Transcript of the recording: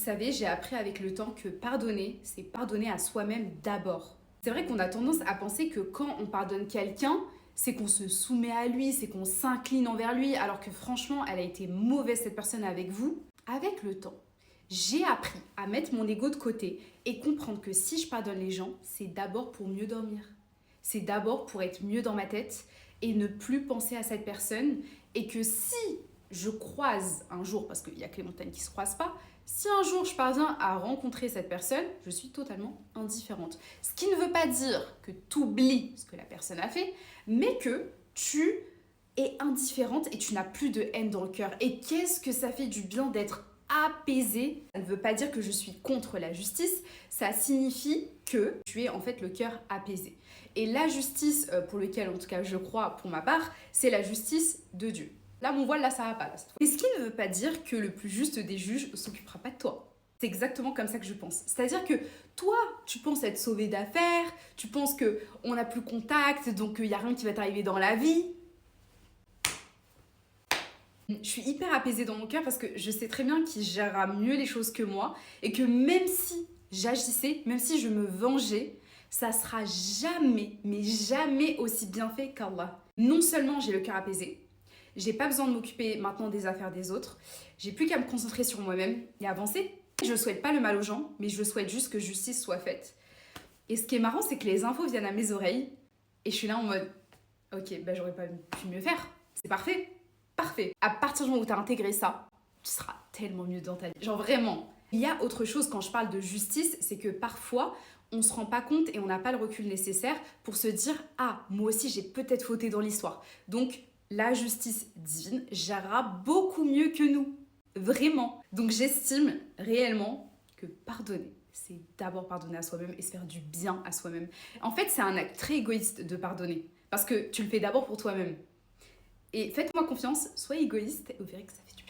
savez, j'ai appris avec le temps que pardonner, c'est pardonner à soi-même d'abord. C'est vrai qu'on a tendance à penser que quand on pardonne quelqu'un, c'est qu'on se soumet à lui, c'est qu'on s'incline envers lui, alors que franchement, elle a été mauvaise cette personne avec vous. Avec le temps, j'ai appris à mettre mon ego de côté et comprendre que si je pardonne les gens, c'est d'abord pour mieux dormir. C'est d'abord pour être mieux dans ma tête et ne plus penser à cette personne. Et que si je croise un jour, parce qu'il n'y a que les montagnes qui ne se croisent pas, si un jour je parviens à rencontrer cette personne, je suis totalement indifférente. Ce qui ne veut pas dire que tu oublies ce que la personne a fait, mais que tu es indifférente et tu n'as plus de haine dans le cœur. Et qu'est-ce que ça fait du bien d'être apaisée? Ça ne veut pas dire que je suis contre la justice, ça signifie que tu es en fait le cœur apaisé. Et la justice, pour laquelle en tout cas je crois pour ma part, c'est la justice de Dieu. Là, mon voile, là, ça va pas. Là, cette fois. Mais ce qui ne veut pas dire que le plus juste des juges ne s'occupera pas de toi. C'est exactement comme ça que je pense. C'est-à-dire que toi, tu penses être sauvé d'affaires, tu penses qu'on n'a plus contact, donc il n'y a rien qui va t'arriver dans la vie. Je suis hyper apaisée dans mon cœur parce que je sais très bien qu'il gérera mieux les choses que moi et que même si j'agissais, même si je me vengeais, ça sera jamais, mais jamais aussi bien fait qu'Allah. Non seulement j'ai le cœur apaisé, j'ai pas besoin de m'occuper maintenant des affaires des autres, j'ai plus qu'à me concentrer sur moi-même et avancer. Je souhaite pas le mal aux gens, mais je souhaite juste que justice soit faite. Et ce qui est marrant, c'est que les infos viennent à mes oreilles et je suis là en mode ok, bah j'aurais pas pu mieux faire, c'est parfait. Parfait. À partir du moment où tu as intégré ça, tu seras tellement mieux dans ta vie. Genre vraiment. Il y a autre chose quand je parle de justice, c'est que parfois, on se rend pas compte et on n'a pas le recul nécessaire pour se dire « Ah, moi aussi j'ai peut-être fauté dans l'histoire ». Donc, la justice divine gérera beaucoup mieux que nous. Vraiment. Donc, j'estime réellement que pardonner, c'est d'abord pardonner à soi-même et se faire du bien à soi-même. En fait, c'est un acte très égoïste de pardonner. Parce que tu le fais d'abord pour toi-même. Et faites-moi confiance, soyez égoïste et vous verrez que ça fait du bien.